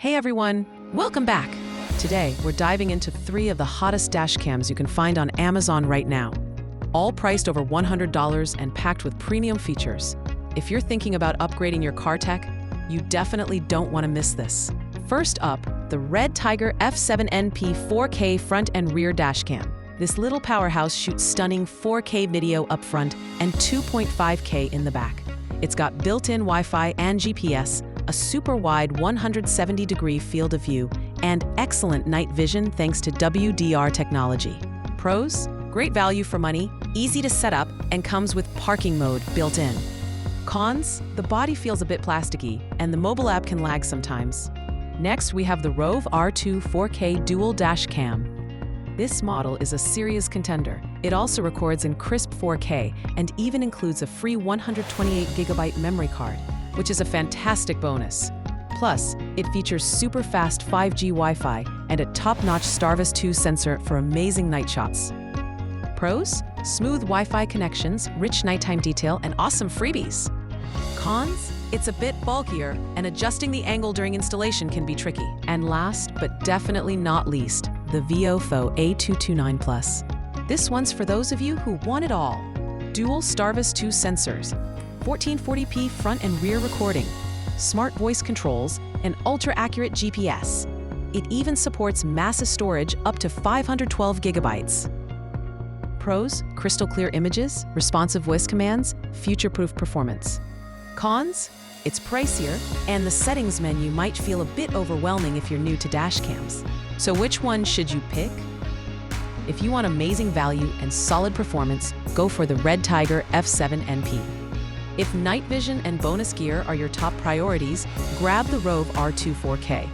Hey everyone, welcome back. Today, we're diving into 3 of the hottest dash cams you can find on Amazon right now. All priced over $100 and packed with premium features. If you're thinking about upgrading your car tech, you definitely don't want to miss this. First up, the REDTIGER F7NP 4K front and rear dash cam. This little powerhouse shoots stunning 4K video up front and 2.5K in the back. It's got built-in Wi-Fi and GPS, a super wide 170-degree field of view, and excellent night vision thanks to WDR technology. Pros? Great value for money, easy to set up, and comes with parking mode built in. Cons? The body feels a bit plasticky, and the mobile app can lag sometimes. Next, we have the ROVE R2 4K Dual Dash Cam. This model is a serious contender. It also records in crisp 4K and even includes a free 128GB memory card, which is a fantastic bonus. Plus, it features super fast 5G Wi-Fi and a top-notch STARVIS 2 sensor for amazing night shots. Pros? Smooth Wi-Fi connections, rich nighttime detail, and awesome freebies. Cons? It's a bit bulkier, and adjusting the angle during installation can be tricky. And last, but definitely not least, the VIOFO A229 Plus. This one's for those of you who want it all. Dual STARVIS 2 sensors, 1440p front and rear recording, smart voice controls, and ultra-accurate GPS. It even supports massive storage up to 512GB. Pros? Crystal clear images, responsive voice commands, future-proof performance. Cons? It's pricier, and the settings menu might feel a bit overwhelming if you're new to dash cams. So which one should you pick? If you want amazing value and solid performance, go for the REDTIGER F7NP. If night vision and bonus gear are your top priorities, grab the ROVE R2 4K.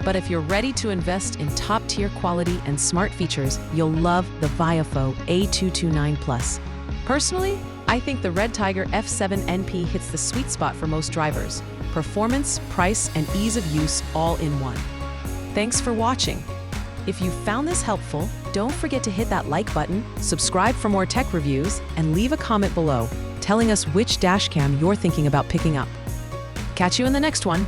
But if you're ready to invest in top-tier quality and smart features, you'll love the VIOFO A229 Plus. Personally, I think the REDTIGER F7NP hits the sweet spot for most drivers. Performance, price, and ease of use all in one. Thanks for watching. If you found this helpful, don't forget to hit that like button, subscribe for more tech reviews, and leave a comment below telling us which dash cam you're thinking about picking up. Catch you in the next one.